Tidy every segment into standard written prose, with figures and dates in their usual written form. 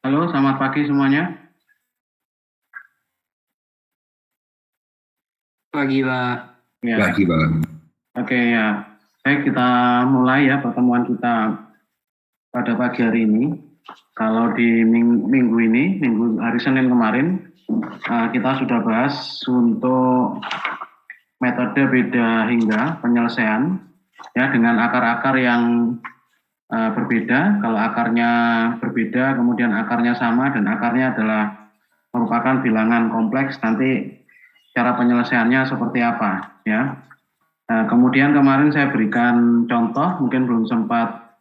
Halo, selamat pagi semuanya. Pagi, Pak. Ya, Lagi Bang. oke ya. Baik, kita mulai ya pertemuan kita pada pagi hari ini. Kalau di minggu ini, hari Senin kemarin, kita sudah bahas untuk metode beda hingga penyelesaian ya dengan akar-akar yang berbeda. Kalau akarnya berbeda, kemudian akarnya sama dan akarnya adalah merupakan bilangan kompleks, nanti cara penyelesaiannya seperti apa ya. Nah, kemudian kemarin saya berikan contoh, mungkin belum sempat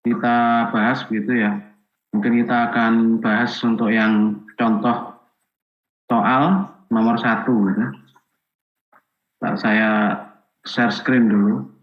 kita bahas gitu ya. Mungkin kita akan bahas untuk yang contoh soal nomor 1 gitu. Saya share screen dulu.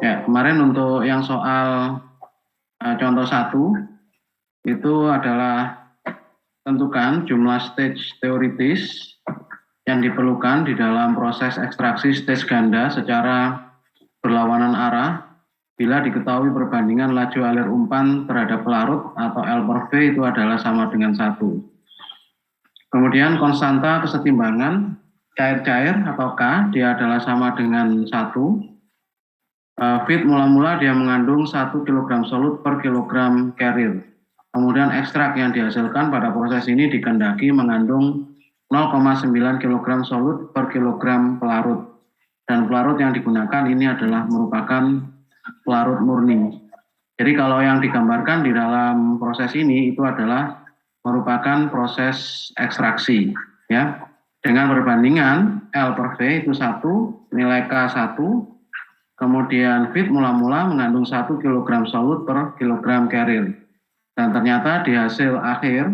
Ya, kemarin untuk yang soal contoh 1 itu adalah tentukan jumlah stage teoritis yang diperlukan di dalam proses ekstraksi stage ganda secara berlawanan arah bila diketahui perbandingan laju alir umpan terhadap pelarut atau L per V itu adalah sama dengan 1. Kemudian konstanta kesetimbangan cair-cair atau K dia adalah sama dengan 1. Feed mula-mula dia mengandung 1 kg solut per kilogram carrier. Kemudian ekstrak yang dihasilkan pada proses ini dikehendaki mengandung 0,9 kg solut per kilogram pelarut. Dan pelarut yang digunakan ini adalah merupakan pelarut murni. Jadi kalau yang digambarkan di dalam proses ini itu adalah merupakan proses ekstraksi ya. Dengan perbandingan L per V itu 1, nilai K 1, kemudian feed mula-mula mengandung 1 kg solut per kilogram carrier. Dan ternyata di hasil akhir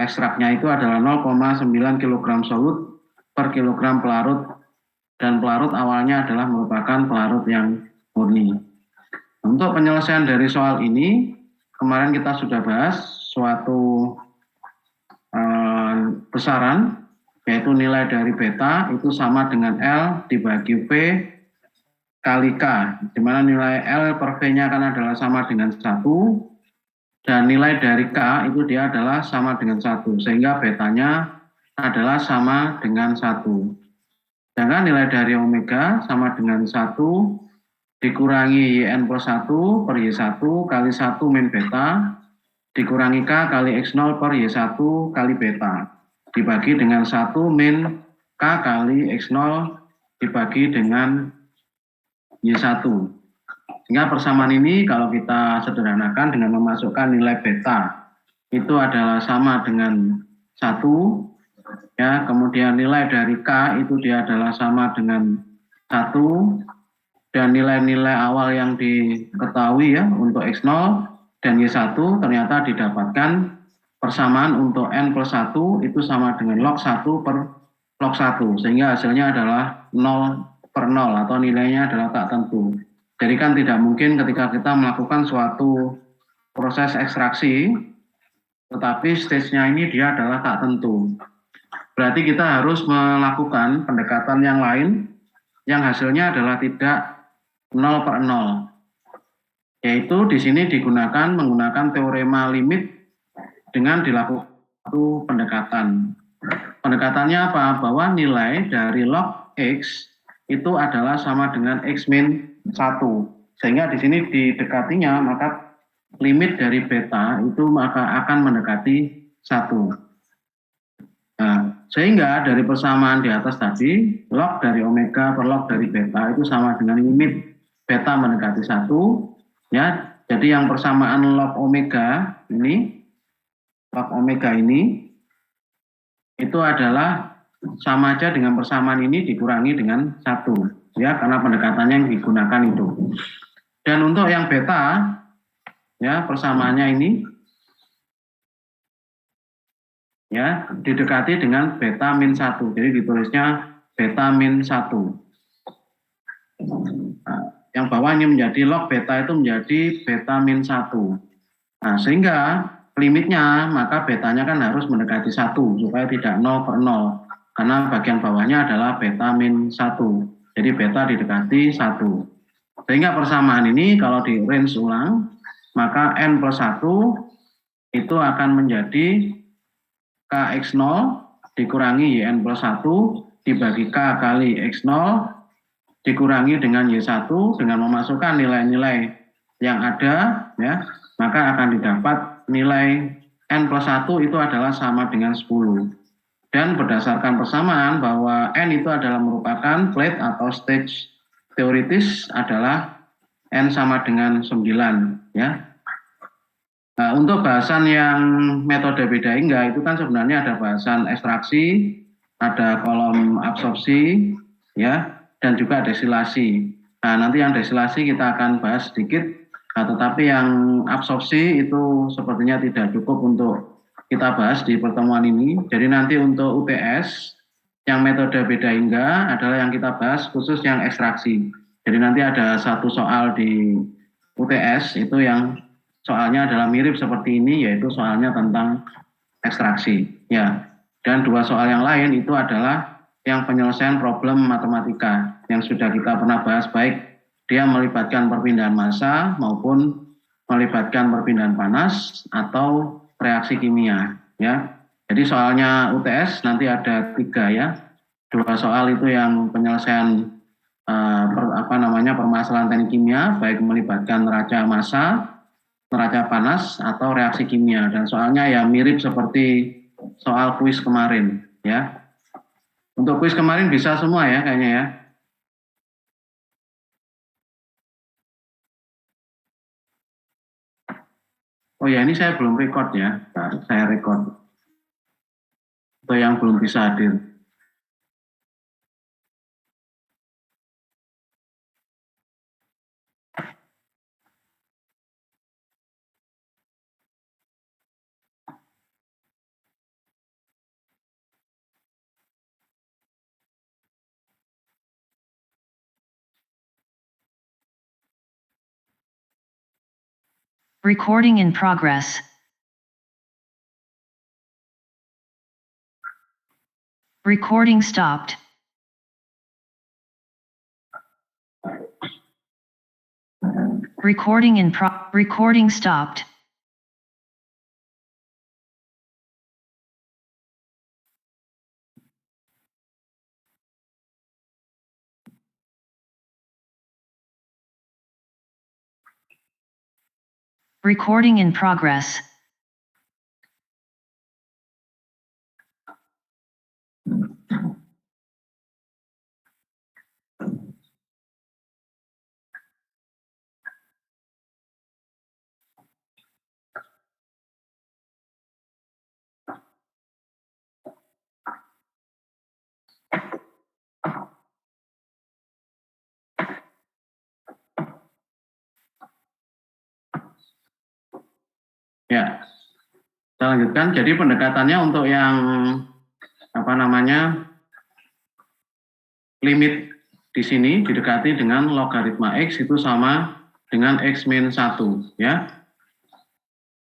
ekstraknya itu adalah 0,9 kg solut per kilogram pelarut, dan pelarut awalnya adalah merupakan pelarut yang murni. Untuk penyelesaian dari soal ini, kemarin kita sudah bahas suatu besaran, yaitu nilai dari beta itu sama dengan L dibagi V kali K, di mana nilai L per V-nya kan adalah sama dengan 1, dan nilai dari K itu dia adalah sama dengan 1, sehingga betanya adalah sama dengan 1. Sedangkan nilai dari omega sama dengan 1 dikurangi YN plus 1 per Y1 kali 1 min beta dikurangi K kali X0 per Y1 kali beta dibagi dengan 1 min K kali X0 dibagi dengan Y1. Sehingga persamaan ini kalau kita sederhanakan dengan memasukkan nilai beta itu adalah sama dengan 1 ya, kemudian nilai dari K itu dia adalah sama dengan 1, dan nilai-nilai awal yang diketahui ya untuk X0 dan Y1 ternyata didapatkan persamaan untuk N plus 1 itu sama dengan log 1 per log 1, sehingga hasilnya adalah 0 per 0 atau nilainya adalah tak tentu. Jadi kan tidak mungkin ketika kita melakukan suatu proses ekstraksi tetapi stage-nya ini dia adalah tak tentu. Berarti kita harus melakukan pendekatan yang lain yang hasilnya adalah tidak 0 per 0. Yaitu di sini menggunakan teorema limit dengan dilakukan satu pendekatan. Pendekatannya apa? Bahwa nilai dari log X itu adalah sama dengan X min 1. Sehingga di sini didekatinya maka limit dari beta itu maka akan mendekati 1. Nah, sehingga dari persamaan di atas tadi, log dari omega per log dari beta itu sama dengan limit beta mendekati 1. Ya, jadi yang persamaan log omega ini itu adalah sama aja dengan persamaan ini dikurangi dengan 1 ya, karena pendekatannya yang digunakan itu. Dan untuk yang beta ya, persamaannya ini ya, didekati dengan beta min 1. Jadi ditulisnya beta min 1. Nah, yang bawah ini menjadi log beta itu menjadi beta min 1. Nah, sehingga limitnya maka betanya kan harus mendekati 1 supaya tidak 0/0. Karena bagian bawahnya adalah beta min 1. Jadi beta didekati 1. Sehingga persamaan ini kalau di range ulang, maka n plus 1 itu akan menjadi kx0 dikurangi yn plus 1 dibagi k kali x0 dikurangi dengan y1 dengan memasukkan nilai-nilai yang ada, ya, maka akan didapat nilai n plus 1 itu adalah sama dengan 10. Dan berdasarkan persamaan bahwa n itu adalah merupakan plate atau stage teoritis adalah n sama dengan 9, ya. Nah, untuk bahasan yang metode beda hingga itu kan sebenarnya ada bahasan ekstraksi, ada kolom absorpsi, ya, dan juga desilasi. Nah, nanti yang desilasi kita akan bahas sedikit, nah, tetapi yang absorpsi itu sepertinya tidak cukup untuk kita bahas di pertemuan ini. Jadi nanti untuk UTS, yang metode beda hingga adalah yang kita bahas khusus yang ekstraksi. Jadi nanti ada satu soal di UTS itu yang soalnya adalah mirip seperti ini, yaitu soalnya tentang ekstraksi, ya. Dan dua soal yang lain itu adalah yang penyelesaian problem matematika yang sudah kita pernah bahas, baik dia melibatkan perpindahan massa maupun melibatkan perpindahan panas atau reaksi kimia, ya. Jadi soalnya UTS nanti ada 3, ya. Dua soal itu yang penyelesaian permasalahan teknik kimia, baik melibatkan neraca massa, neraca panas atau reaksi kimia, dan soalnya ya mirip seperti soal kuis kemarin, ya. Untuk kuis kemarin bisa semua ya kayaknya, ya. Oh ya, ini saya belum record, ya. Nah, saya record untuk yang belum bisa hadir. Recording in progress. Recording stopped. Recording stopped. Recording in progress. Ya, kita lanjutkan. Jadi pendekatannya untuk yang limit di sini didekati dengan logaritma x itu sama dengan x min 1, ya.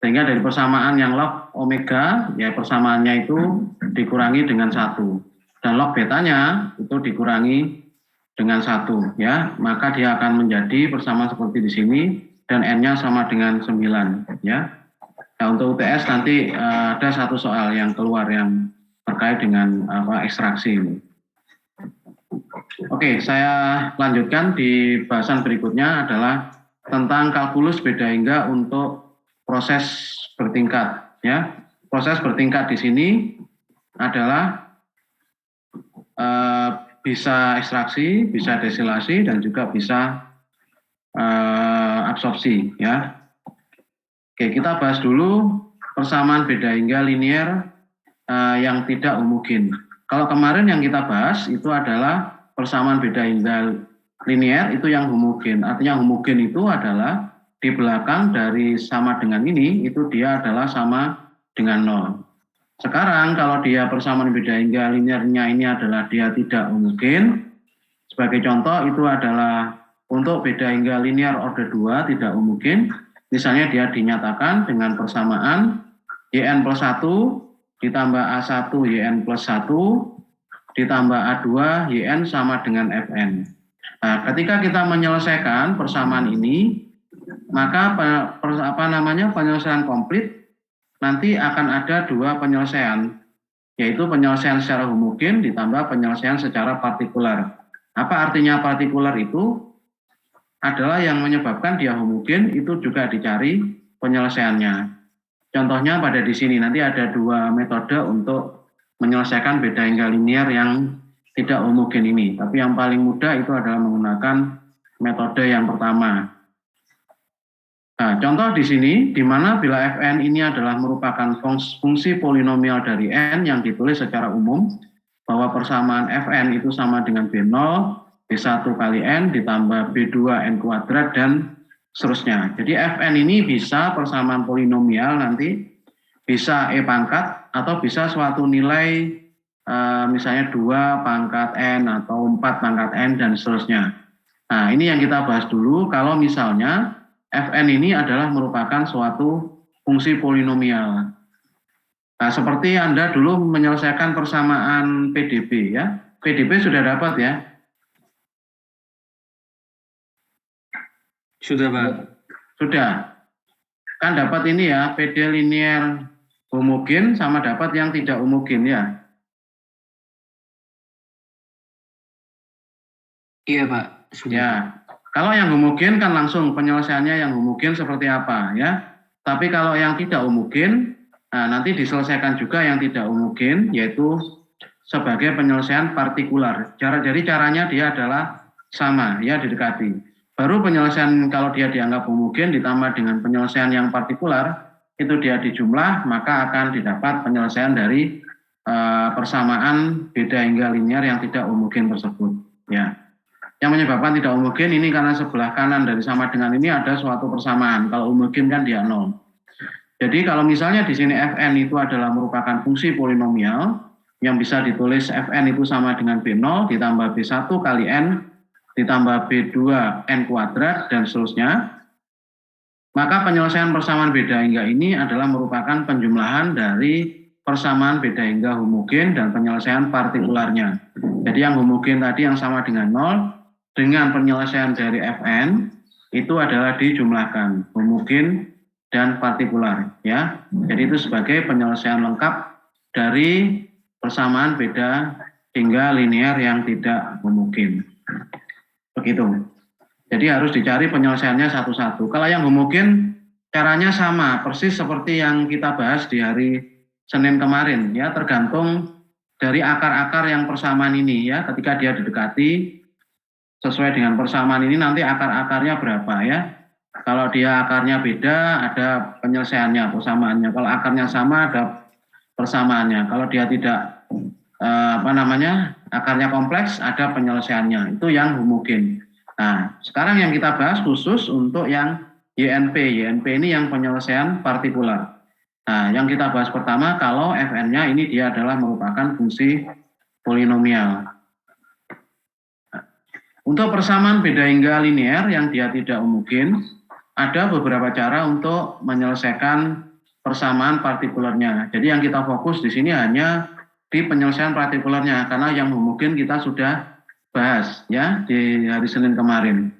Sehingga dari persamaan yang log omega, ya persamaannya itu dikurangi dengan 1. Dan log betanya itu dikurangi dengan 1, ya. Maka dia akan menjadi persamaan seperti di sini, dan n-nya sama dengan 9, ya. Nah, untuk UTS nanti ada satu soal yang keluar yang terkait dengan ekstraksi ini. Oke, saya lanjutkan di bahasan berikutnya adalah tentang kalkulus beda hingga untuk proses bertingkat, ya. Proses bertingkat di sini adalah bisa ekstraksi, bisa desilasi, dan juga bisa absorpsi, ya. Oke, kita bahas dulu persamaan beda hingga linear yang tidak homogen. Kalau kemarin yang kita bahas itu adalah persamaan beda hingga linear itu yang homogen. Artinya homogen itu adalah di belakang dari sama dengan ini, itu dia adalah sama dengan 0. Sekarang kalau dia persamaan beda hingga linearnya ini adalah dia tidak homogen. Sebagai contoh itu adalah untuk beda hingga linear order 2 tidak homogen. Misalnya dia dinyatakan dengan persamaan YN plus 1 ditambah A1 YN plus 1 ditambah A2 YN sama dengan FN. Nah, ketika kita menyelesaikan persamaan ini, maka penyelesaian komplit nanti akan ada dua penyelesaian, yaitu penyelesaian secara homogen ditambah penyelesaian secara partikular. Apa artinya partikular itu? Adalah yang menyebabkan dia homogen itu juga dicari penyelesaiannya. Contohnya pada di sini nanti ada dua metode untuk menyelesaikan beda hingga linear yang tidak homogen ini. Tapi yang paling mudah itu adalah menggunakan metode yang pertama. Nah, contoh di sini, di mana bila Fn ini adalah merupakan fungsi polinomial dari n yang ditulis secara umum, bahwa persamaan Fn itu sama dengan B0, B1 kali n ditambah B2 n kuadrat dan seterusnya. Jadi Fn ini bisa persamaan polinomial nanti, bisa E pangkat, atau bisa suatu nilai misalnya 2 pangkat n atau 4 pangkat n dan seterusnya. Nah, ini yang kita bahas dulu. Kalau misalnya Fn ini adalah merupakan suatu fungsi polinomial. Nah, seperti Anda dulu menyelesaikan persamaan PDB ya. PDB sudah dapat ya? Sudah, Pak. Sudah. Kan dapat ini ya, PD linear homogen sama dapat yang tidak homogen ya. Iya, Pak. Sudah. Ya. Kalau yang homogen kan langsung penyelesaiannya yang homogen seperti apa ya. Tapi kalau yang tidak homogen, nah nanti diselesaikan juga yang tidak homogen, yaitu sebagai penyelesaian partikular. Jadi caranya dia adalah sama, ya didekati. Baru penyelesaian kalau dia dianggap homogen ditambah dengan penyelesaian yang partikular, itu dia dijumlah, maka akan didapat penyelesaian dari persamaan beda hingga linear yang tidak homogen tersebut. Ya. Yang menyebabkan tidak homogen ini karena sebelah kanan dari sama dengan ini ada suatu persamaan. Kalau homogen kan dia 0. Jadi kalau misalnya di sini Fn itu adalah merupakan fungsi polinomial yang bisa ditulis Fn itu sama dengan B0 ditambah B1 kali n ditambah B2 n kuadrat dan seterusnya. Maka penyelesaian persamaan beda hingga ini adalah merupakan penjumlahan dari persamaan beda hingga homogen dan penyelesaian partikularnya. Jadi yang homogen tadi yang sama dengan 0 dengan penyelesaian dari Fn itu adalah dijumlahkan homogen dan partikular ya. Jadi itu sebagai penyelesaian lengkap dari persamaan beda hingga linear yang tidak homogen. Begitu. Jadi harus dicari penyelesaiannya satu-satu. Kalau yang homogen caranya sama persis seperti yang kita bahas di hari Senin kemarin ya, tergantung dari akar-akar yang persamaan ini ya. Ketika dia didekati sesuai dengan persamaan ini nanti akar-akarnya berapa ya. Kalau dia akarnya beda ada penyelesaiannya, persamaannya. Kalau akarnya sama ada persamaannya. Kalau dia tidak akarnya kompleks ada penyelesaiannya. Itu yang homogen. Nah, sekarang yang kita bahas khusus untuk yang YNP. YNP ini yang penyelesaian partikular. Nah, yang kita bahas pertama kalau Fn-nya ini dia adalah merupakan fungsi polinomial. Untuk persamaan beda hingga linear yang dia tidak homogen, ada beberapa cara untuk menyelesaikan persamaan partikularnya. Jadi yang kita fokus di sini hanya di penyelesaian partikularnya, karena yang homogen kita sudah bahas ya di hari Senin kemarin.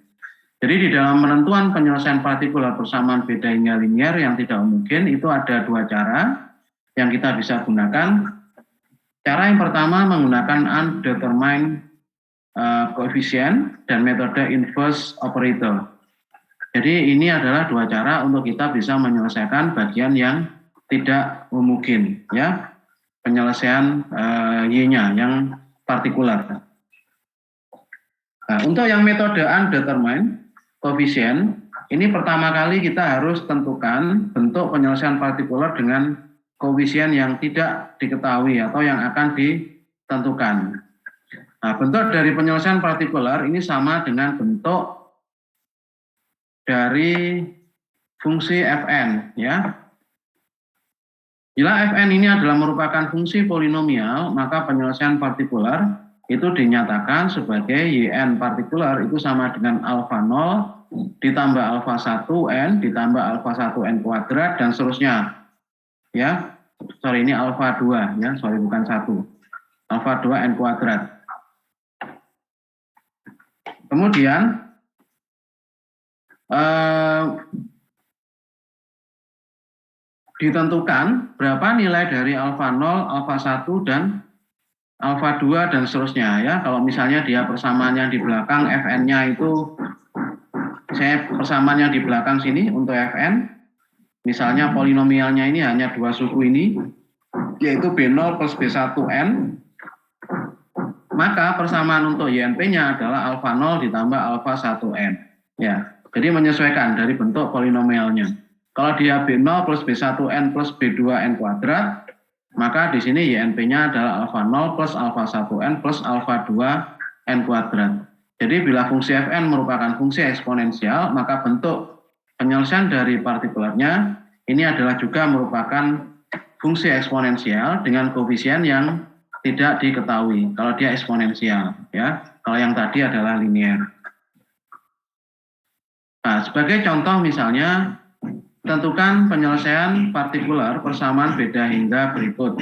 Jadi di dalam menentuan penyelesaian partikular persamaan beda hingga linear yang tidak homogen itu ada dua cara yang kita bisa gunakan. Cara yang pertama menggunakan undetermined koefisien dan metode inverse operator. Jadi ini adalah dua cara untuk kita bisa menyelesaikan bagian yang tidak homogen ya, penyelesaian Y-nya yang partikular. Nah, untuk yang metode undetermined koefisien ini pertama kali kita harus tentukan bentuk penyelesaian partikular dengan koefisien yang tidak diketahui atau yang akan ditentukan. Nah, bentuk dari penyelesaian partikular ini sama dengan bentuk dari fungsi Fn ya. Bila Fn ini adalah merupakan fungsi polinomial, maka penyelesaian partikular itu dinyatakan sebagai Yn partikular itu sama dengan alfa 0 ditambah alfa 1n ditambah alfa 1n kuadrat dan seterusnya. Ya, sorry ini alfa 2 ya, sorry bukan 1. Alfa 2n kuadrat. Kemudian ditentukan berapa nilai dari alfa 0, alfa 1 dan alfa 2 dan seterusnya ya. Kalau misalnya dia persamaan yang di belakang Fn-nya itu saya persamaan yang di belakang sini untuk Fn. Misalnya polinomialnya ini hanya dua suku ini yaitu B0 plus B1n. Maka persamaan untuk YNP-nya adalah alfa 0 ditambah alfa 1n. Ya. Jadi menyesuaikan dari bentuk polinomialnya. Kalau dia B0 plus B1n plus B2n kuadrat, maka di sini YNP-nya adalah alfa 0 plus alfa 1n plus alfa 2n kuadrat. Jadi bila fungsi Fn merupakan fungsi eksponensial, maka bentuk penyelesaian dari partikularnya ini adalah juga merupakan fungsi eksponensial dengan koefisien yang tidak diketahui kalau dia eksponensial, ya. Kalau yang tadi adalah linear. Nah, sebagai contoh misalnya, tentukan penyelesaian partikular persamaan beda hingga berikut.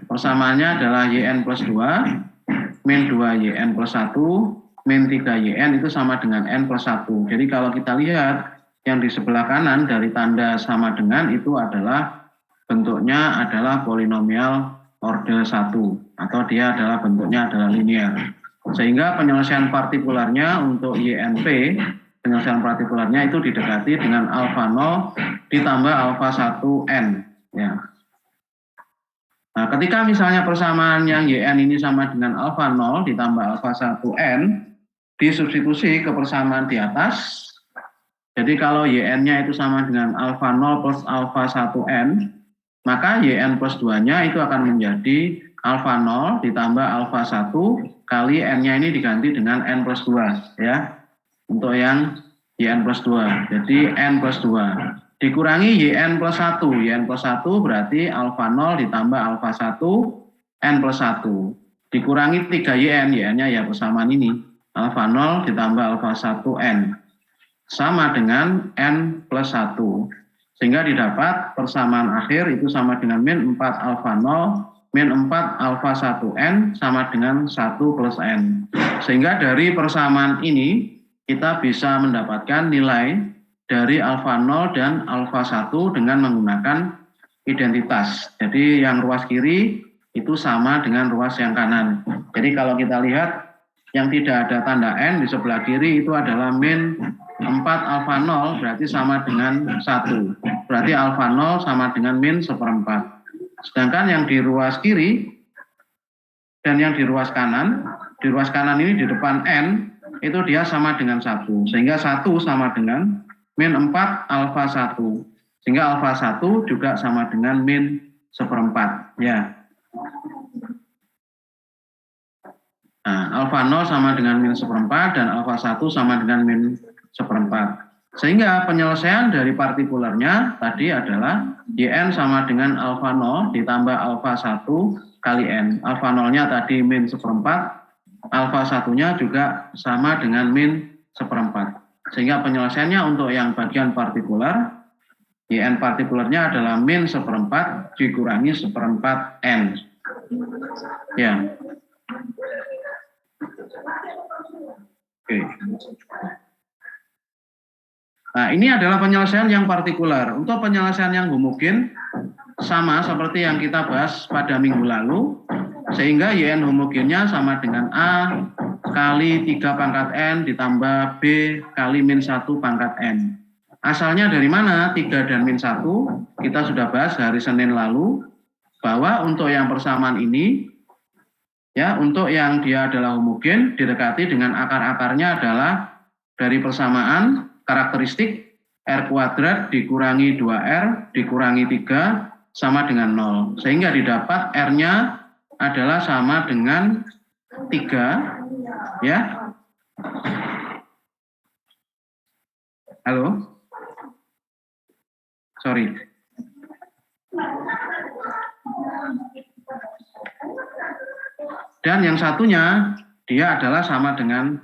Persamaannya adalah Yn plus 2, min 2 Yn plus 1, min 3 Yn itu sama dengan N plus 1. Jadi kalau kita lihat yang di sebelah kanan dari tanda sama dengan itu adalah bentuknya adalah polinomial order 1 atau dia adalah bentuknya adalah linear. Sehingga penyelesaian partikularnya untuk YNP, penyelesaian partikularnya itu didekati dengan alfa 0 ditambah alfa 1n. Ya. Nah, ketika misalnya persamaan yang Yn ini sama dengan alfa 0 ditambah alfa 1n, disubstitusi ke persamaan di atas. Jadi kalau Yn-nya itu sama dengan alfa 0 plus alfa 1n, maka Yn plus 2-nya itu akan menjadi alfa 0 ditambah alfa 1 kali N-nya ini diganti dengan N plus 2. Ya. Untuk yang Yn plus 2. Jadi N plus 2. Dikurangi Yn plus 1. Yn plus 1 berarti alfa 0 ditambah alfa 1 N plus 1. Dikurangi 3 Yn. Yn-nya ya persamaan ini. Alfa 0 ditambah alfa 1 N. Sama dengan N plus 1. Sehingga didapat persamaan akhir itu sama dengan min 4 alfa 0, min 4 alfa 1N sama dengan 1 plus N. Sehingga dari persamaan ini kita bisa mendapatkan nilai dari alfa 0 dan alfa 1 dengan menggunakan identitas. Jadi yang ruas kiri itu sama dengan ruas yang kanan. Jadi kalau kita lihat yang tidak ada tanda N di sebelah kiri itu adalah min 4 alfa 0 berarti sama dengan 1. Berarti alfa 0 sama dengan min 1/4. Sedangkan yang di ruas kiri dan yang di ruas kanan ini di depan N itu dia sama dengan 1. Sehingga 1 sama dengan min 4 alfa 1. Sehingga alfa 1 juga sama dengan min 1/4. Ya. Nah, alfa 0 sama dengan min 1/4 dan alfa 1 sama dengan min 1/4. Sehingga penyelesaian dari partikularnya tadi adalah Yn sama dengan alfa 0 ditambah alfa 1 kali N. Alfa 0-nya tadi min 1/4, alfa 1-nya juga sama dengan min 1/4. Sehingga penyelesaiannya untuk yang bagian partikular, Yn partikularnya adalah min 1/4 dikurangi 1/4 N. Ya. Oke. Nah, ini adalah penyelesaian yang partikular. Untuk penyelesaian yang homogen, sama seperti yang kita bahas pada minggu lalu, sehingga Yn homogennya sama dengan A kali 3 pangkat N ditambah B kali min 1 pangkat N. Asalnya dari mana? 3 dan min 1, kita sudah bahas hari Senin lalu, bahwa untuk yang persamaan ini, ya, untuk yang dia adalah homogen, didekati dengan akar-akarnya adalah dari persamaan karakteristik R kuadrat dikurangi 2R dikurangi 3 sama dengan 0. Sehingga didapat R-nya adalah sama dengan 3. Ya. Halo? Sorry. Dan yang satunya dia adalah sama dengan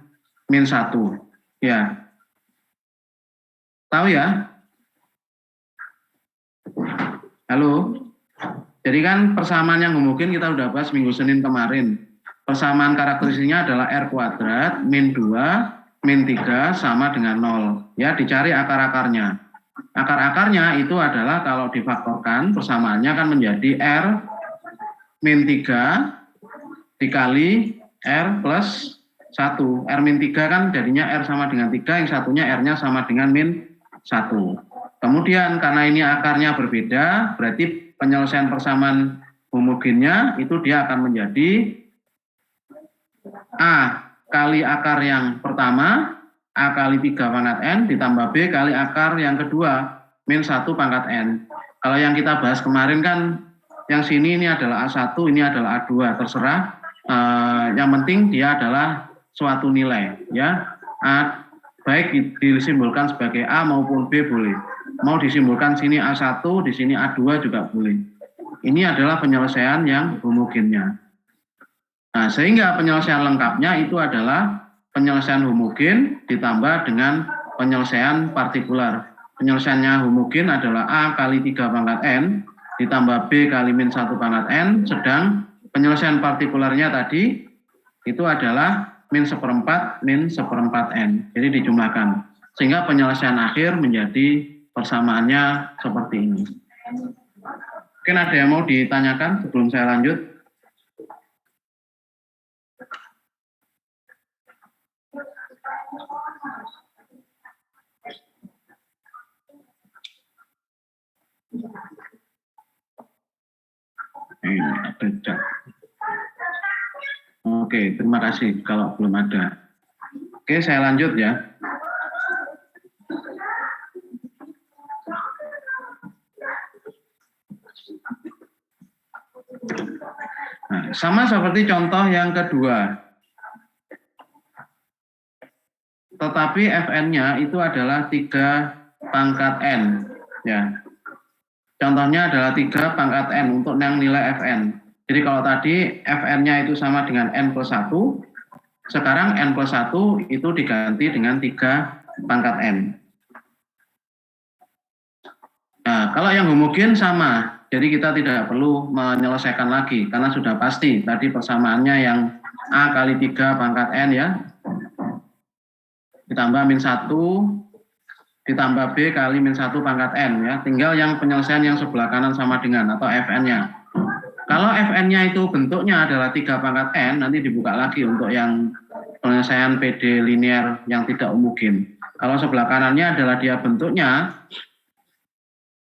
min 1. Ya. Tahu ya? Halo? Jadi kan persamaan yang homogen kita udah bahas minggu Senin kemarin. Persamaan karakteristiknya adalah R kuadrat min 2 min 3 sama dengan 0. Ya, dicari akar-akarnya. Akar-akarnya itu adalah kalau difaktorkan persamaannya kan menjadi R min 3 dikali R plus 1. R min 3 kan jadinya R sama dengan 3, yang satunya R-nya sama dengan min 1. Kemudian karena ini akarnya berbeda, berarti penyelesaian persamaan homogennya itu dia akan menjadi A kali akar yang pertama, A kali 3 pangkat N, ditambah B kali akar yang kedua, min 1 pangkat N. Kalau yang kita bahas kemarin kan, yang sini ini adalah A1, ini adalah A2, terserah. Yang penting dia adalah suatu nilai. Ya, baik disimbolkan sebagai A maupun B boleh. Mau disimbolkan sini A1, di sini A2 juga boleh. Ini adalah penyelesaian yang homogennya. Nah, sehingga penyelesaian lengkapnya itu adalah penyelesaian homogen ditambah dengan penyelesaian partikular. Penyelesaiannya homogen adalah A kali 3 pangkat N ditambah B kali min 1 pangkat N, sedang penyelesaian partikularnya tadi itu adalah min 1/4 min 1/4 N. Jadi dijumlahkan. Sehingga penyelesaian akhir menjadi persamaannya seperti ini. Mungkin ada yang mau ditanyakan sebelum saya lanjut? Ini ada chat. Oke, terima kasih kalau belum ada. Oke, saya lanjut ya. Nah, sama seperti contoh yang kedua. Tetapi Fn-nya itu adalah 3 pangkat N. Ya. Contohnya adalah 3 pangkat N untuk yang nilai Fn. Jadi kalau tadi Fn-nya itu sama dengan N plus 1, sekarang N plus 1 itu diganti dengan 3 pangkat N. Nah, kalau yang homogen sama, jadi kita tidak perlu menyelesaikan lagi, karena sudah pasti tadi persamaannya yang A kali 3 pangkat N ya, ditambah min 1, ditambah B kali min 1 pangkat N ya, tinggal yang penyelesaian yang sebelah kanan sama dengan atau Fn-nya. Kalau Fn-nya itu bentuknya adalah 3 pangkat N, nanti dibuka lagi untuk yang penyelesaian PD linear yang tidak homogen. Kalau sebelah kanannya adalah dia bentuknya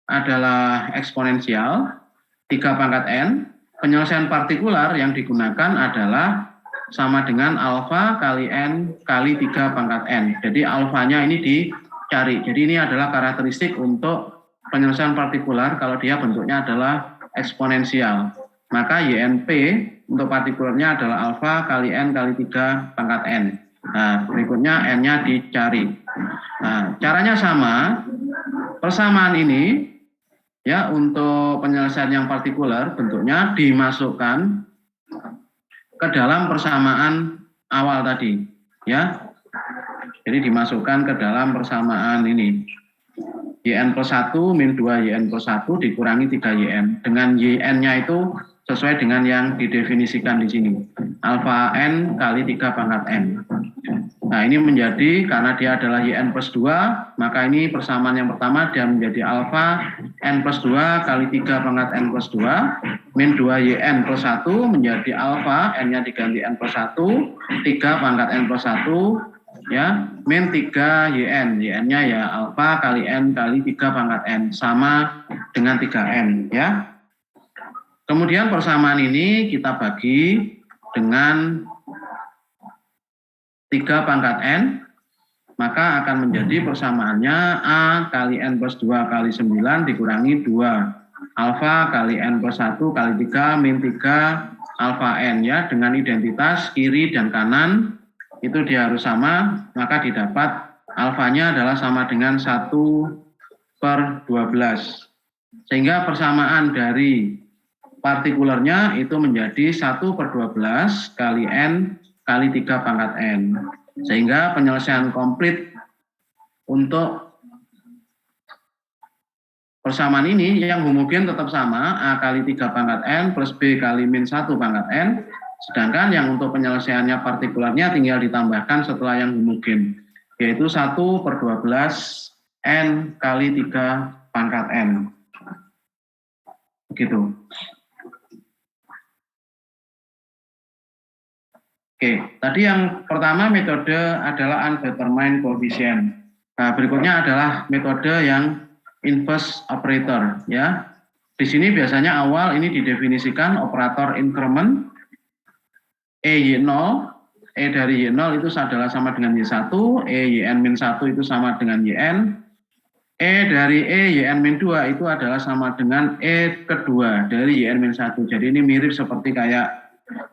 adalah eksponensial 3 pangkat N, penyelesaian partikular yang digunakan adalah sama dengan alfa kali N kali 3 pangkat N. Jadi alfanya ini dicari. Jadi ini adalah karakteristik untuk penyelesaian partikular kalau dia bentuknya adalah eksponensial. Maka YNP untuk partikularnya adalah alfa kali N kali 3 pangkat N. Nah, berikutnya N-nya dicari. Nah, caranya sama. Persamaan ini ya untuk penyelesaian yang partikular bentuknya dimasukkan ke dalam persamaan awal tadi ya. Jadi dimasukkan ke dalam persamaan ini. YN plus 1 min 2 YN plus 1 dikurangi 3 YN. Dengan YN-nya itu sesuai dengan yang didefinisikan di sini. Alfa N kali 3 pangkat N. Nah, ini menjadi, karena dia adalah YN plus 2, maka ini persamaan yang pertama dia menjadi alfa N plus 2 kali 3 pangkat N plus 2, min 2 YN plus 1 menjadi alfa, N-nya diganti N plus 1, 3 pangkat N plus 1, ya, min 3 YN, YN-nya ya alfa kali N kali 3 pangkat N, sama dengan 3N, ya. Kemudian persamaan ini kita bagi dengan 3 pangkat N, maka akan menjadi persamaannya A kali N plus 2 kali 9 dikurangi 2. Alfa kali N plus 1 kali 3 min 3 alfa N ya. Dengan identitas kiri dan kanan itu dia harus sama, maka didapat alfanya adalah sama dengan 1/12. Sehingga persamaan dari partikulernya itu menjadi 1/12 kali N kali 3 pangkat N. Sehingga penyelesaian komplit untuk persamaan ini yang homogen tetap sama, A kali 3 pangkat N plus B kali min 1 pangkat N. Sedangkan yang untuk penyelesaiannya partikularnya tinggal ditambahkan setelah yang homogen, yaitu 1/12 N kali 3 pangkat N. Begitu. Oke, tadi yang pertama metode adalah undetermined coefficient. Nah, berikutnya adalah metode yang inverse operator, ya. Di sini biasanya awal ini didefinisikan operator increment Y0, E dari Y0 itu adalah sama dengan Y1, Yn-1 itu sama dengan Yn, E dari Yn-2 itu adalah sama dengan E kedua dari Yn-1. Jadi ini mirip seperti kayak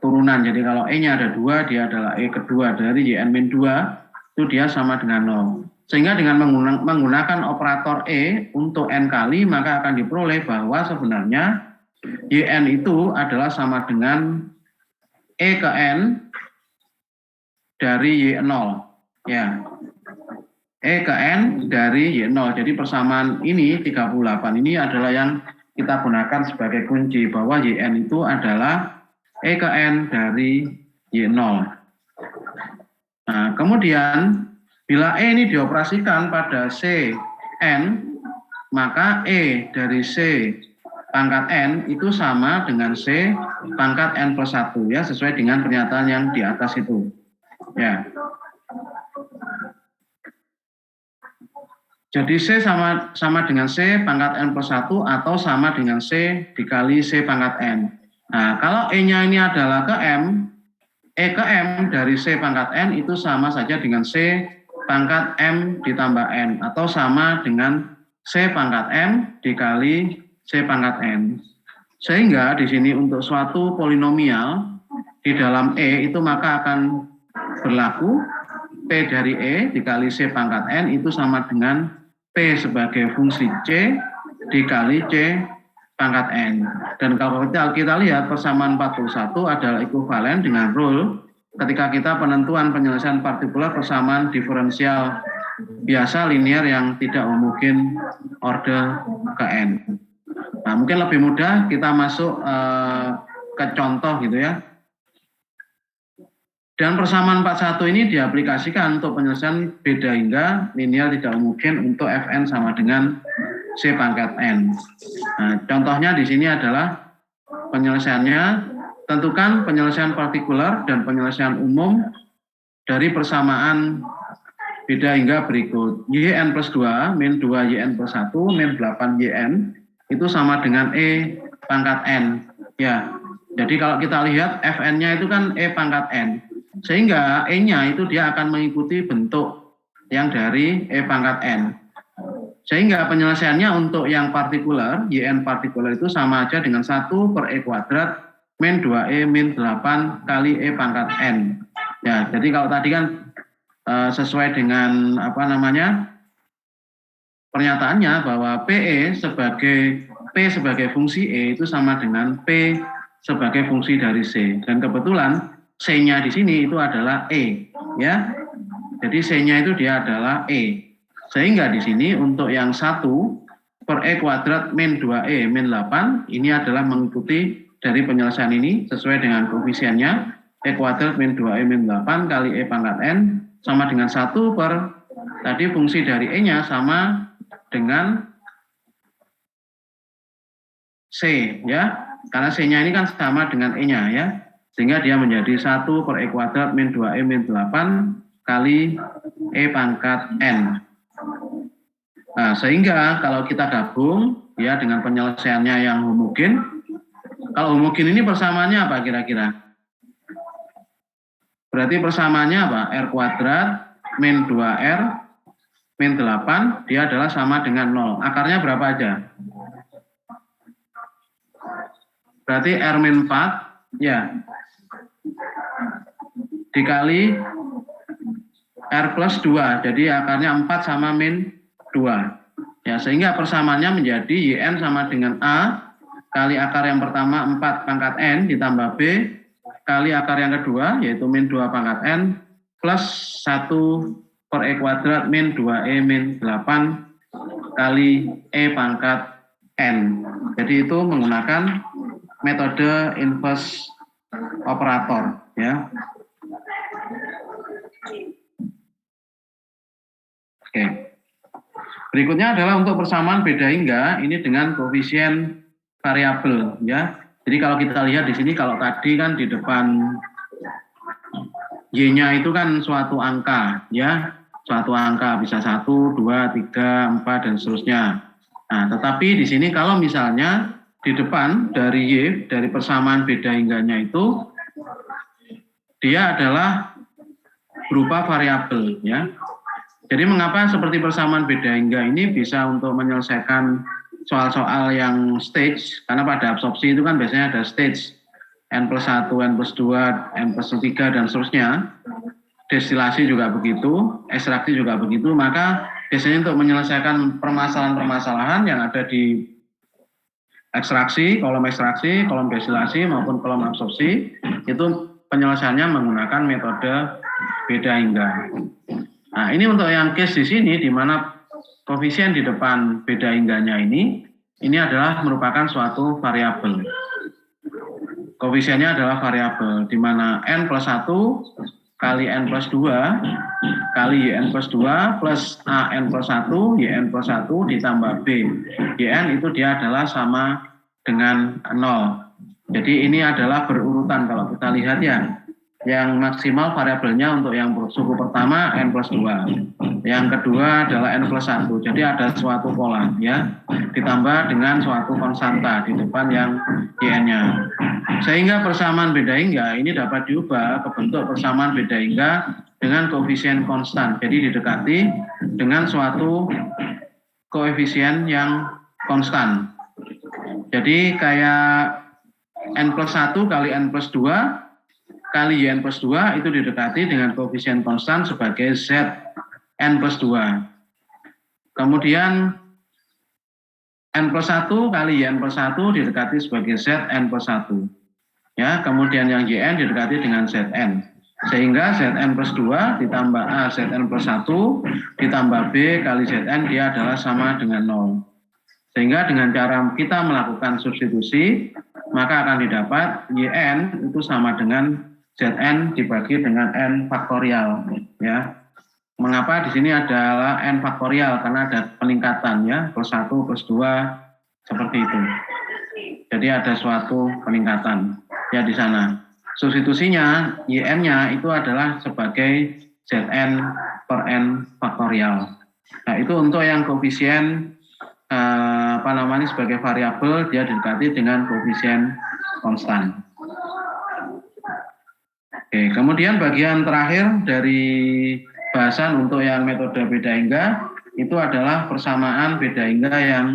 turunan. Jadi kalau E-nya ada 2, dia adalah E kedua dari Yn-2, itu dia sama dengan 0. Sehingga dengan menggunakan operator E untuk N kali, maka akan diperoleh bahwa sebenarnya Yn itu adalah sama dengan E ke N dari Y0. Ya. E ke N dari Y0. Jadi persamaan ini 38 ini adalah yang kita gunakan sebagai kunci bahwa Yn itu adalah E ke N dari Y0. Nah, kemudian bila E ini dioperasikan pada Cn, maka E dari C pangkat N itu sama dengan C pangkat N plus 1, ya, sesuai dengan pernyataan yang di atas itu. Ya. Jadi C sama dengan C pangkat N plus 1 atau sama dengan C dikali C pangkat N. Nah, kalau E-nya ini adalah ke M, E ke M dari C pangkat N itu sama saja dengan C pangkat M ditambah N, atau sama dengan C pangkat M dikali C pangkat N. Sehingga di sini untuk suatu polinomial di dalam E itu maka akan berlaku P dari E dikali C pangkat N itu sama dengan P sebagai fungsi C dikali C pangkat N. Dan kalau kita lihat persamaan 41 adalah ekuivalen dengan rule ketika kita penentuan penyelesaian partikular persamaan diferensial biasa linear yang tidak homogen order ke N. Nah, mungkin lebih mudah kita masuk ke contoh gitu ya. Dan persamaan 41 ini diaplikasikan untuk penyelesaian beda hingga linear tidak homogen untuk Fn sama dengan C pangkat N. Nah, contohnya di sini adalah penyelesaiannya, tentukan penyelesaian partikular dan penyelesaian umum dari persamaan beda hingga berikut. Yn plus 2 min 2 Yn plus 1 min 8 Yn itu sama dengan E pangkat N. Ya, jadi kalau kita lihat Fn-nya itu kan E pangkat N. Sehingga E-nya itu dia akan mengikuti bentuk yang dari E pangkat N. Sehingga penyelesaiannya untuk yang partikular, Yn partikular itu sama aja dengan 1 per E kuadrat min 2E min 8 kali E pangkat N. Ya, jadi kalau tadi kan sesuai dengan pernyataannya bahwa P sebagai fungsi E itu sama dengan P sebagai fungsi dari C. Dan kebetulan C-nya di sini itu adalah E, ya. Jadi C-nya itu dia adalah E. Sehingga di sini untuk yang 1 per E kuadrat min 2E min 8 ini adalah mengikuti dari penyelesaian ini sesuai dengan koefisiennya E kuadrat min 2E min 8 kali E pangkat N sama dengan 1 per tadi fungsi dari E-nya sama dengan C, ya. Karena C-nya ini kan sama dengan E-nya, ya. Sehingga dia menjadi 1 per E kuadrat min 2E min 8 kali E pangkat N. Nah, sehingga kalau kita gabung ya dengan penyelesaiannya yang homogen, kalau homogen ini persamaannya apa kira-kira? Berarti persamaannya apa? R kuadrat min 2R min 8, dia adalah sama dengan 0. Akarnya berapa aja? Berarti R min 4, ya. Dikali R plus 2, jadi akarnya 4 sama min 2. Ya, sehingga persamaannya menjadi Yn sama dengan A kali akar yang pertama 4 pangkat N ditambah B kali akar yang kedua yaitu min 2 pangkat N plus 1 per E kuadrat min 2E min 8 kali E pangkat N. Jadi itu menggunakan metode inverse operator ya. Oke. Berikutnya adalah untuk persamaan beda hingga ini dengan koefisien variabel ya. Jadi kalau kita lihat di sini kalau tadi kan di depan Y-nya itu kan suatu angka ya. Suatu angka bisa 1, 2, 3, 4 dan seterusnya. Nah, tetapi di sini kalau misalnya di depan dari Y dari persamaan beda hingganya itu dia adalah berupa variabel ya. Jadi mengapa seperti persamaan beda hingga ini bisa untuk menyelesaikan soal-soal yang stage, karena pada absorpsi itu kan biasanya ada stage N+1, N+2, N+3 dan seterusnya. Destilasi juga begitu, ekstraksi juga begitu, maka biasanya untuk menyelesaikan permasalahan-permasalahan yang ada di ekstraksi, kolom destilasi maupun kolom absorpsi, itu penyelesaiannya menggunakan metode beda hingga. Nah, ini untuk yang case di sini di mana koefisien di depan beda hingganya ini adalah merupakan suatu variabel. Koefisiennya adalah variabel di mana N+1 kali N+2 kali YN+2 plus AN+1 YN+1 ditambah B. YN itu dia adalah sama dengan 0. Jadi ini adalah berurutan kalau kita lihat ya. Yang maksimal variabelnya untuk yang suku pertama N+2. Yang kedua adalah N+1. Jadi ada suatu pola ya. Ditambah dengan suatu konstanta di depan yang YN-nya. Sehingga persamaan beda hingga ini dapat diubah ke bentuk persamaan beda hingga dengan koefisien konstan. Jadi didekati dengan suatu koefisien yang konstan. Jadi kayak N+1 kali N+2 kali YN+2 itu didekati dengan koefisien konstan sebagai ZN+2. Kemudian N+1 kali YN+1 didekati sebagai ZN+1. Ya, kemudian yang YN didekati dengan ZN. Sehingga ZN+2 ditambah A ZN+1 ditambah B kali ZN dia adalah sama dengan 0. Sehingga dengan cara kita melakukan substitusi, maka akan didapat YN itu sama dengan ZN dibagi dengan N faktorial. Ya. Mengapa di sini adalah N faktorial? Karena ada peningkatan ya, +1, +2, seperti itu. Jadi ada suatu peningkatan ya di sana. Substitusinya YN-nya itu adalah sebagai ZN per N faktorial. Nah itu untuk yang koefisien sebagai variabel dia didekati dengan koefisien konstan. Oke, kemudian bagian terakhir dari bahasan untuk yang metode beda hingga itu adalah persamaan beda hingga yang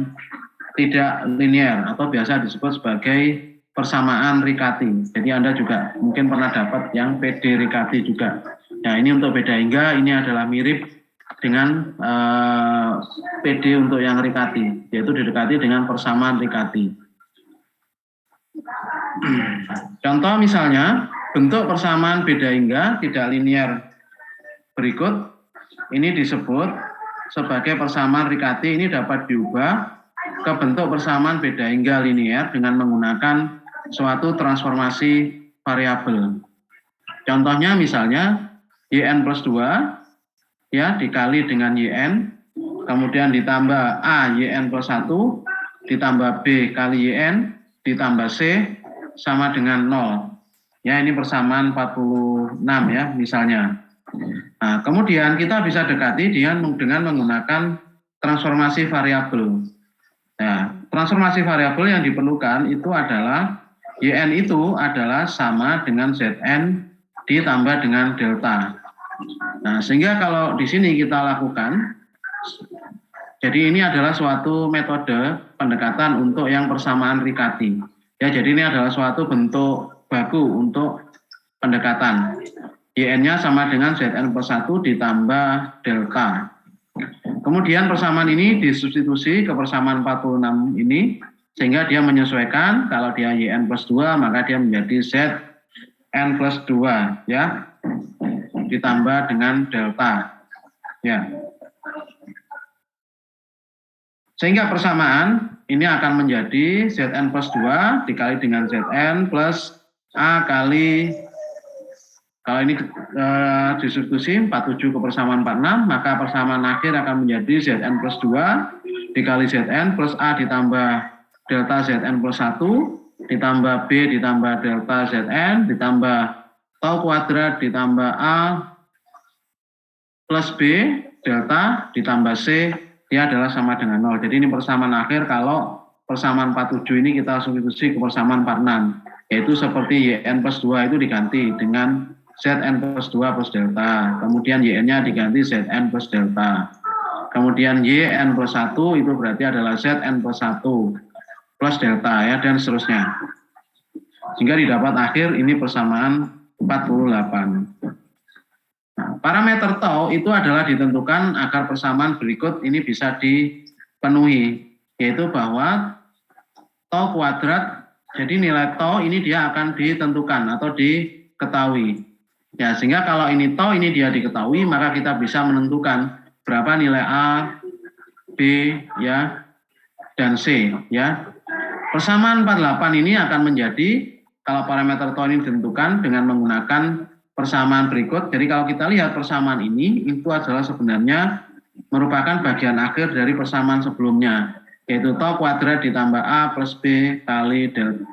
tidak linear atau biasa disebut sebagai persamaan Riccati. Jadi Anda juga mungkin pernah dapat yang PD Riccati juga. Nah ini untuk beda hingga ini adalah mirip dengan PD untuk yang Riccati, yaitu didekati dengan persamaan Riccati. Contoh misalnya bentuk persamaan beda hingga tidak linear berikut ini disebut sebagai persamaan Riccati. Ini dapat diubah ke bentuk persamaan beda hingga linear dengan menggunakan suatu transformasi variabel. Contohnya misalnya YN+2 ya dikali dengan YN, kemudian ditambah A YN+1 ditambah B kali YN ditambah C sama dengan 0. Ya ini persamaan 46 ya misalnya. Nah, kemudian kita bisa dekati dengan menggunakan transformasi variabel. Nah, transformasi variabel yang diperlukan itu adalah YN itu adalah sama dengan ZN ditambah dengan delta. Nah, sehingga kalau di sini kita lakukan, jadi ini adalah suatu metode pendekatan untuk yang persamaan Riccati. Ya, jadi ini adalah suatu bentuk baku untuk pendekatan. YN-nya sama dengan ZN+1 ditambah delta. Kemudian persamaan ini disubstitusi ke persamaan 46 ini Sehingga dia menyesuaikan, kalau dia YN plus 2, maka dia menjadi ZN plus 2, ya. Ditambah dengan delta, ya. Sehingga persamaan ini akan menjadi Zn plus 2 dikali dengan Zn plus A kali, kalau ini disubstitusi 47 ke persamaan 46, maka persamaan akhir akan menjadi Zn plus 2 dikali Zn plus A ditambah delta Zn plus 1 ditambah B ditambah delta Zn ditambah tau kuadrat ditambah A plus B delta ditambah C, dia adalah sama dengan 0. Jadi ini persamaan akhir kalau persamaan 47 ini kita substitusi ke persamaan 46, yaitu seperti YN plus 2 itu diganti dengan Zn plus 2 plus delta, kemudian YN-nya diganti Zn plus delta, kemudian YN plus 1 itu berarti adalah Zn plus 1 plus delta, ya, dan seterusnya. Sehingga didapat akhir ini persamaan 48. Nah, parameter tau itu adalah ditentukan agar persamaan berikut ini bisa dipenuhi, yaitu bahwa tau kuadrat, jadi nilai tau ini dia akan ditentukan atau diketahui. Ya, sehingga kalau ini tau ini dia diketahui, maka kita bisa menentukan berapa nilai A, B, ya, dan C, ya. Persamaan 48 ini akan menjadi, kalau parameter tau ini ditentukan dengan menggunakan persamaan berikut. Jadi kalau kita lihat persamaan ini, itu adalah sebenarnya merupakan bagian akhir dari persamaan sebelumnya, yaitu tau kuadrat ditambah A plus B kali delta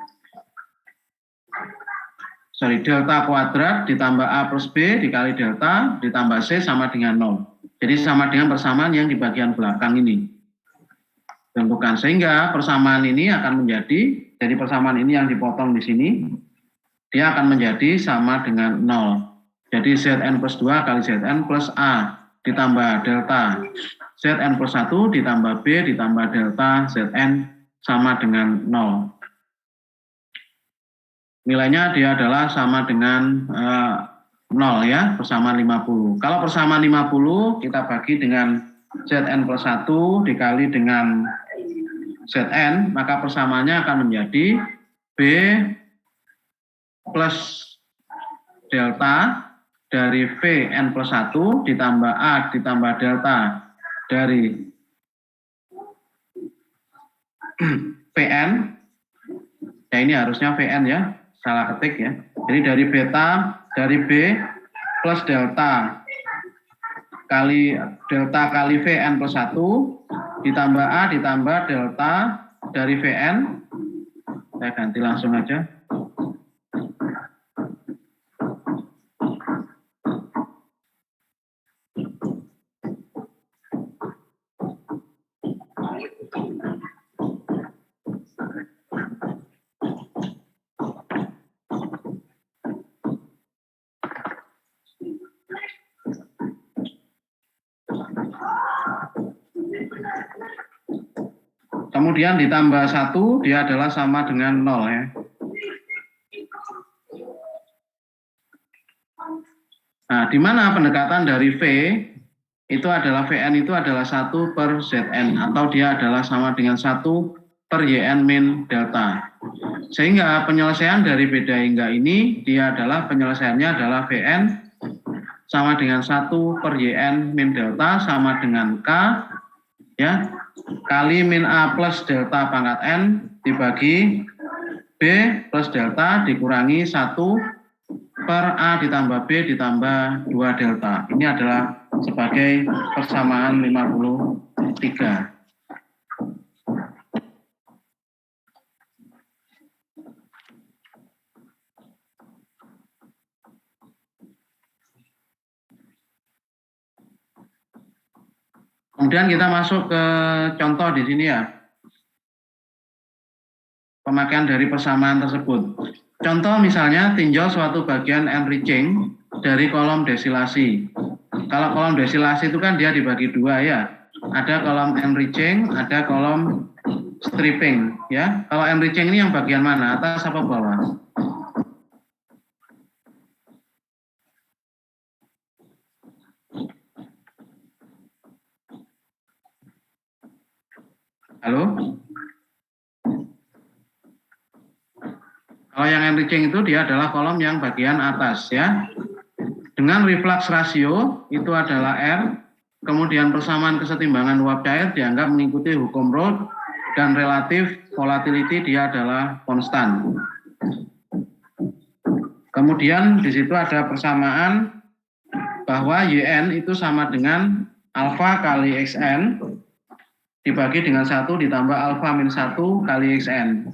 kuadrat ditambah A plus B dikali delta ditambah C sama dengan 0. Jadi sama dengan persamaan yang di bagian belakang ini tentukan, sehingga persamaan ini akan menjadi, jadi persamaan ini yang dipotong di sini, dia akan menjadi sama dengan 0. Jadi Zn plus 2 kali Zn plus A ditambah delta Zn plus 1 ditambah B ditambah delta Zn sama dengan 0. Nilainya dia adalah sama dengan 0, ya, persamaan 50. Kalau persamaan 50 kita bagi dengan Zn plus 1 dikali dengan Zn, maka persamaannya akan menjadi B plus delta dari Vn plus 1 ditambah A ditambah delta dari Vn, ya ini harusnya Vn, ya, salah ketik, ya. Jadi dari beta dari B plus delta kali Vn plus 1 ditambah A ditambah delta dari Vn, saya ganti langsung aja. Kemudian ditambah 1, dia adalah sama dengan 0, ya. Nah, di mana pendekatan dari V itu adalah Vn itu adalah 1 per Zn, atau dia adalah sama dengan 1 per Yn min delta. Sehingga penyelesaian dari beda hingga ini, dia adalah penyelesaiannya adalah Vn sama dengan 1 per Yn min delta sama dengan K, ya, kali min A plus delta pangkat N dibagi B plus delta dikurangi 1 per A ditambah B ditambah 2 delta. Ini adalah sebagai persamaan 53. Kemudian kita masuk ke contoh di sini, ya. Pemakaian dari persamaan tersebut. Contoh misalnya tinjau suatu bagian enriching dari kolom desilasi. Kalau kolom desilasi itu kan dia dibagi dua, ya. Ada kolom enriching, ada kolom stripping, ya. Kalau enriching ini yang bagian mana? Atas apa bawah? Halo? Kalau yang enriching itu dia adalah kolom yang bagian atas ya. Dengan reflux ratio itu adalah R, kemudian persamaan kesetimbangan uap cair dianggap mengikuti hukum Raoult dan relatif volatility dia adalah konstan. Kemudian di situ ada persamaan bahwa YN itu sama dengan alfa kali XN dibagi dengan 1 ditambah alfa min 1 kali XN.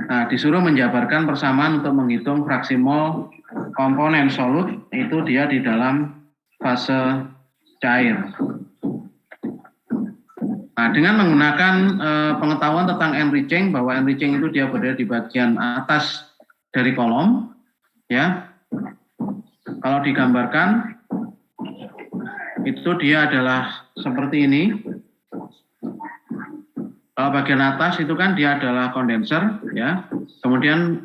Nah, disuruh menjabarkan persamaan untuk menghitung fraksi mol komponen solut, itu dia di dalam fase cair. Nah, dengan menggunakan pengetahuan tentang enriching, bahwa enriching itu dia berada di bagian atas dari kolom, ya. Kalau digambarkan, itu dia adalah seperti ini. Kalau bagian atas itu kan dia adalah kondenser, ya. Kemudian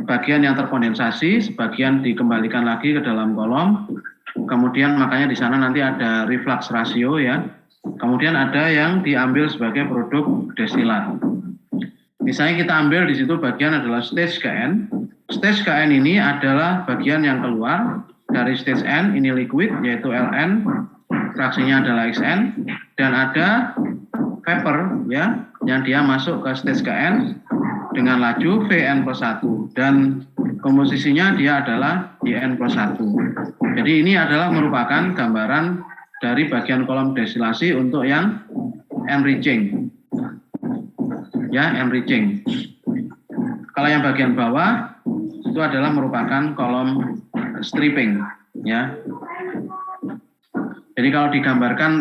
bagian yang terkondensasi, sebagian dikembalikan lagi ke dalam kolom. Kemudian makanya di sana nanti ada reflux ratio, ya. Kemudian ada yang diambil sebagai produk destilat. Misalnya kita ambil di situ bagian adalah stage KN. Stage KN ini adalah bagian yang keluar dari stage N, ini liquid yaitu Ln, fraksinya adalah Xn, dan ada vapor ya yang dia masuk ke stage KN dengan laju Vn plus 1 dan komposisinya dia adalah Yn plus 1. Jadi ini adalah merupakan gambaran dari bagian kolom destilasi untuk yang enriching. Ya, enriching. Kalau yang bagian bawah itu adalah merupakan kolom stripping, ya. Jadi kalau digambarkan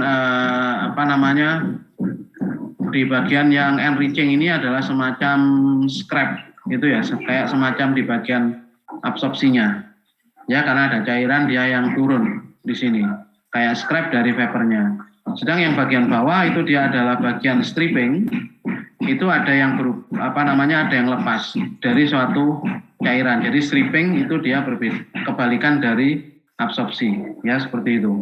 di bagian yang enriching ini adalah semacam scrap, gitu ya, kayak semacam di bagian absorpsinya, ya, karena ada cairan dia yang turun di sini, kayak scrap dari vapornya. Sedang yang bagian bawah itu dia adalah bagian stripping. Itu ada yang ada yang lepas dari suatu cairan. Jadi stripping itu dia berbeda, kebalikan dari absorpsi, ya, seperti itu.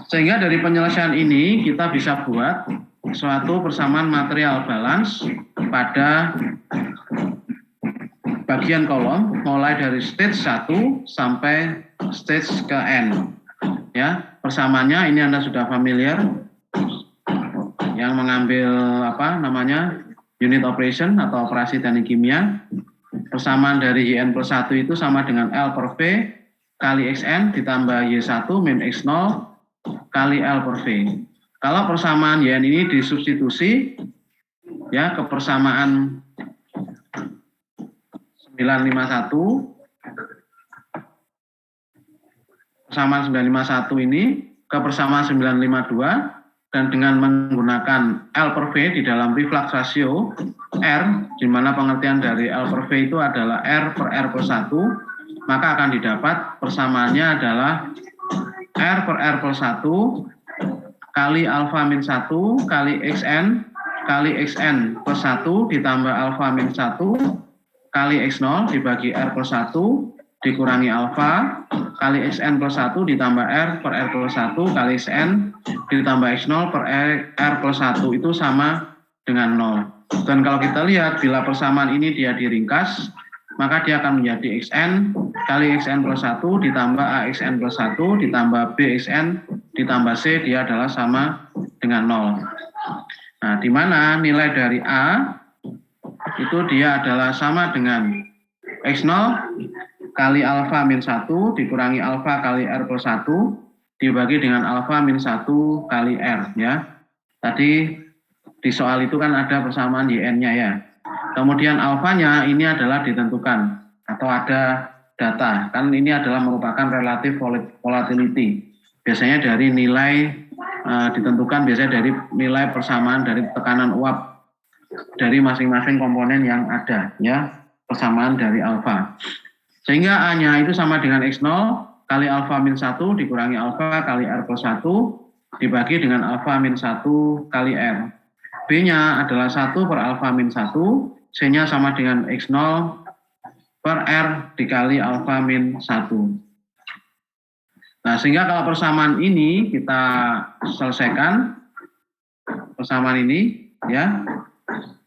Sehingga dari penyelesaian ini kita bisa buat suatu persamaan material balance pada bagian kolom mulai dari stage 1 sampai stage ke N. Ya, persamaannya ini Anda sudah familiar. Yang mengambil unit operation atau operasi teknik kimia, persamaan dari Yn plus 1 itu sama dengan L per V kali Xn ditambah Y1 min X0 kali L per V. Kalau persamaan Yn ini disubstitusi ya ke persamaan 951, persamaan 951 ini ke persamaan 952, dan dengan menggunakan L per V di dalam reflux ratio R, di mana pengertian dari L per V itu adalah R per R plus 1, maka akan didapat persamaannya adalah R per R plus 1 kali alfa min 1 kali Xn plus 1 ditambah alfa min 1 kali X0 dibagi R plus 1 dikurangi alfa kali Xn plus 1 ditambah R per R plus 1 kali Xn ditambah X0 per R plus 1 itu sama dengan 0. Dan kalau kita lihat bila persamaan ini dia diringkas, maka dia akan menjadi Xn kali Xn plus 1 ditambah AXN plus 1 ditambah BXN ditambah C dia adalah sama dengan 0. Nah, di mana nilai dari A itu dia adalah sama dengan X0 kali alfa min 1 dikurangi alfa kali R plus 1 dibagi dengan alfa min 1 kali R, ya. Tadi di soal itu kan ada persamaan YN-nya ya. Kemudian alfanya ini adalah ditentukan atau ada data. Kan ini adalah merupakan relative volatility. Biasanya dari nilai ditentukan biasanya dari nilai persamaan dari tekanan uap dari masing-masing komponen yang ada, ya. Persamaan dari alfa. Sehingga A-nya itu sama dengan X0 kali alfa min 1 dikurangi alfa kali R plus 1 dibagi dengan alfa min 1 kali R. B-nya adalah 1 per alfa min 1, C-nya sama dengan X0 per R dikali alfa min 1. Nah, sehingga kalau persamaan ini kita selesaikan, persamaan ini, ya,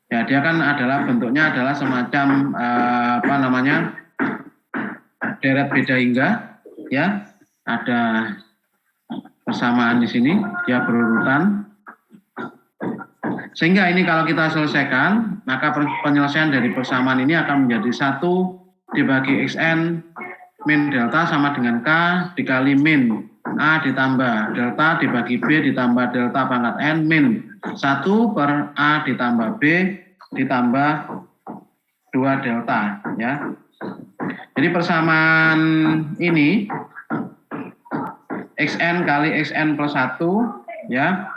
Ya, dia kan adalah bentuknya adalah semacam deret beda hingga, ya. Ada persamaan di sini, dia berurutan. Sehingga ini kalau kita selesaikan, maka penyelesaian dari persamaan ini akan menjadi 1 dibagi xn min delta sama dengan K dikali min A ditambah delta dibagi B ditambah delta pangkat N min 1 per A ditambah B ditambah 2 delta, ya. Jadi persamaan ini xn kali xn plus 1, ya,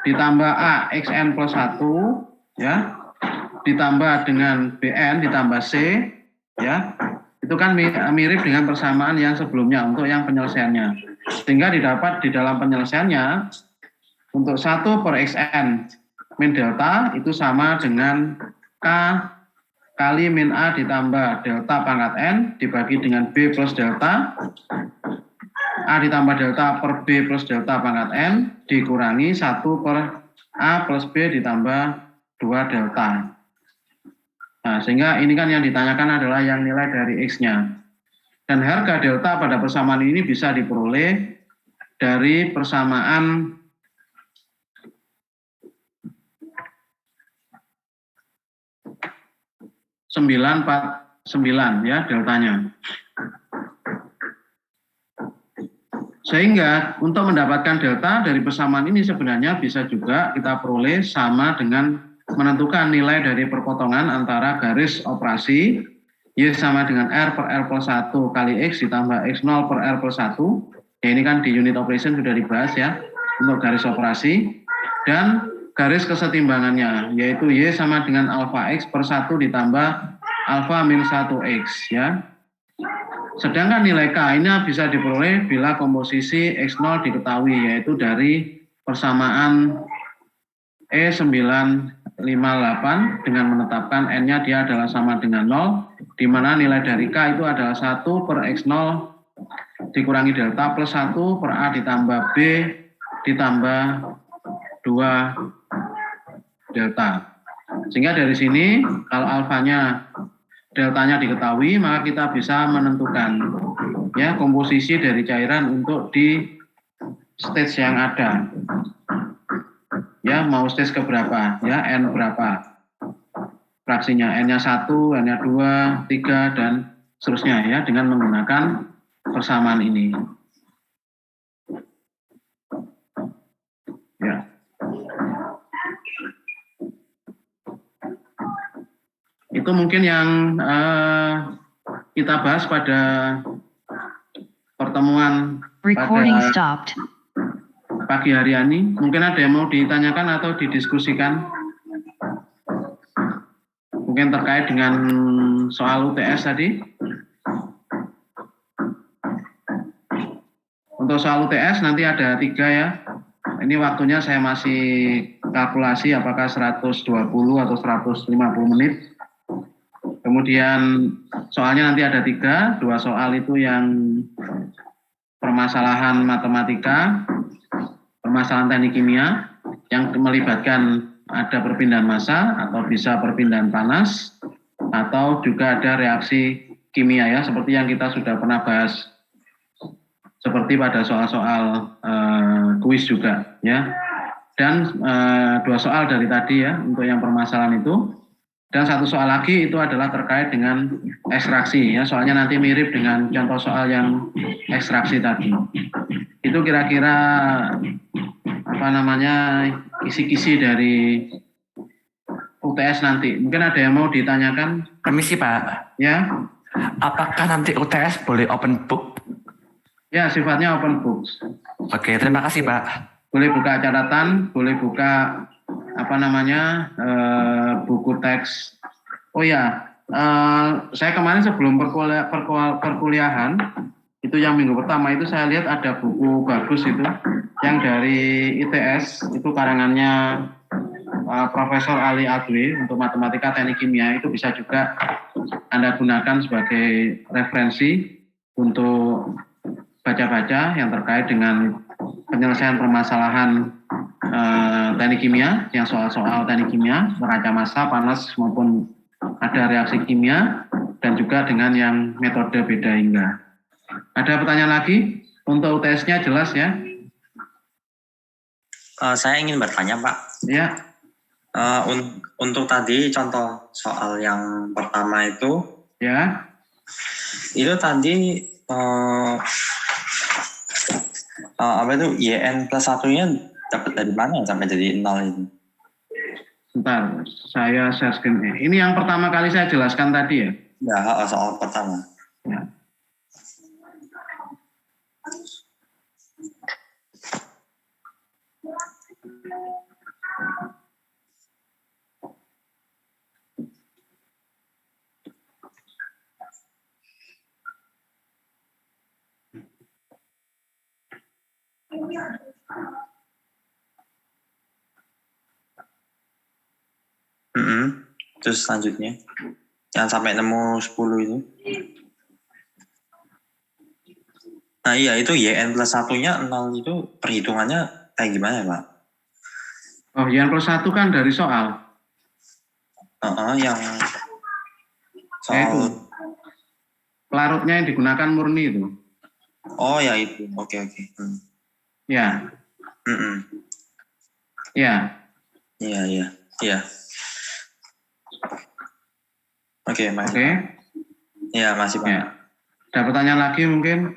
ditambah A xn plus 1, ya, ditambah dengan Bn ditambah C, ya, itu kan mirip dengan persamaan yang sebelumnya untuk yang penyelesaiannya. Sehingga didapat di dalam penyelesaiannya untuk 1 per xn min delta itu sama dengan K kali min A ditambah delta pangkat N dibagi dengan B plus delta A ditambah delta per B plus delta pangkat N dikurangi 1 per A plus B ditambah 2 delta. Nah, sehingga ini kan yang ditanyakan adalah yang nilai dari X-nya. Dan harga delta pada persamaan ini bisa diperoleh dari persamaan sembilan ya deltanya. Sehingga untuk mendapatkan delta dari persamaan ini sebenarnya bisa juga kita peroleh sama dengan menentukan nilai dari perpotongan antara garis operasi Y sama dengan R per R plus 1 kali X ditambah X0 per R plus 1. Ya, ini kan di unit operation sudah dibahas, ya, untuk garis operasi. Dan garis kesetimbangannya, yaitu Y sama dengan alpha X per 1 ditambah alpha min 1X, ya. Sedangkan nilai K ini bisa diperoleh bila komposisi X0 diketahui, yaitu dari persamaan E958 dengan menetapkan N-nya dia adalah sama dengan 0, di mana nilai dari K itu adalah 1 per X0 dikurangi delta plus 1 per A ditambah B ditambah 2 delta. Sehingga dari sini kalau alfanya deltanya diketahui, maka kita bisa menentukan, ya, komposisi dari cairan untuk di stage yang ada. Ya, mau stage ke berapa, ya, N berapa fraksinya, N-nya 1, N-nya 2, 3, dan seterusnya, ya, dengan menggunakan persamaan ini. Ya. Itu mungkin yang kita bahas pada pertemuan pada pagi hari ini. Mungkin ada yang mau ditanyakan atau didiskusikan? Mungkin terkait dengan soal UTS tadi. Untuk soal UTS nanti ada 3, ya. Ini waktunya saya masih kalkulasi apakah 120 atau 150 menit. Kemudian soalnya nanti ada 3, 2 soal itu yang permasalahan matematika, permasalahan teknik kimia yang melibatkan ada perpindahan massa atau bisa perpindahan panas atau juga ada reaksi kimia, ya, seperti yang kita sudah pernah bahas seperti pada soal-soal kuis juga, ya. Dan 2 soal dari tadi, ya, untuk yang permasalahan itu. Dan 1 soal lagi itu adalah terkait dengan ekstraksi, ya, soalnya nanti mirip dengan contoh soal yang ekstraksi tadi. Itu kira-kira kisi-kisi dari UTS nanti. Mungkin ada yang mau ditanyakan? Permisi, Pak. Ya. Apakah nanti UTS boleh open book? Ya, sifatnya open books. Oke, terima kasih, Pak. Boleh buka catatan, boleh buka buku teks. Oh ya, saya kemarin sebelum perkuliahan itu yang minggu pertama itu saya lihat ada buku bagus itu yang dari ITS, itu karangannya Profesor Ali Adwe untuk matematika teknik kimia. Itu bisa juga Anda gunakan sebagai referensi untuk baca-baca yang terkait dengan penyelesaian permasalahan teknik kimia, yang soal-soal teknik kimia, neraca massa, panas maupun ada reaksi kimia, dan juga dengan yang metode beda hingga. Ada pertanyaan lagi? Untuk UTS-nya jelas ya? Saya ingin bertanya, Pak. Ya. Untuk tadi contoh soal yang pertama itu, Ya. itu tadi apa itu YN plus satunya dapat dari mana sampai jadi 0 itu? Bentar, saya share screen. Ini yang pertama kali saya jelaskan tadi ya? Ya, soal pertama. Ya. Terus selanjutnya, yang sampai nemu 10 itu. Nah iya, itu YN plus satunya 0 itu perhitungannya kayak gimana ya, Pak? Oh, YN plus 1 kan dari soal. Yang soal... Itu. Pelarutnya yang digunakan murni itu. Oh ya itu, oke. Ya. Ya. Iya. Oke, Mas. Oke. Iya, masih Pak. Ya. Ada pertanyaan lagi mungkin?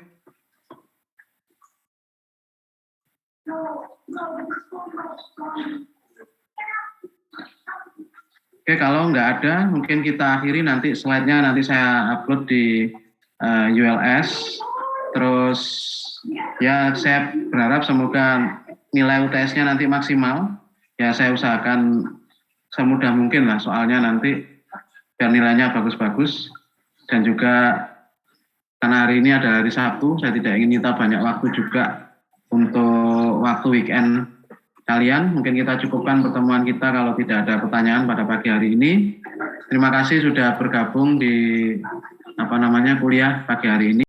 Oke, kalau nggak ada, mungkin kita akhiri nanti slide-nya nanti saya upload di ULS. Terus ya saya berharap semoga nilai UTS-nya nanti maksimal. Ya saya usahakan semudah mungkin lah soalnya nanti biar nilainya bagus-bagus. Dan juga karena hari ini adalah hari Sabtu, saya tidak ingin kita banyak waktu juga untuk waktu weekend kalian. Mungkin kita cukupkan pertemuan kita kalau tidak ada pertanyaan pada pagi hari ini. Terima kasih sudah bergabung di kuliah pagi hari ini.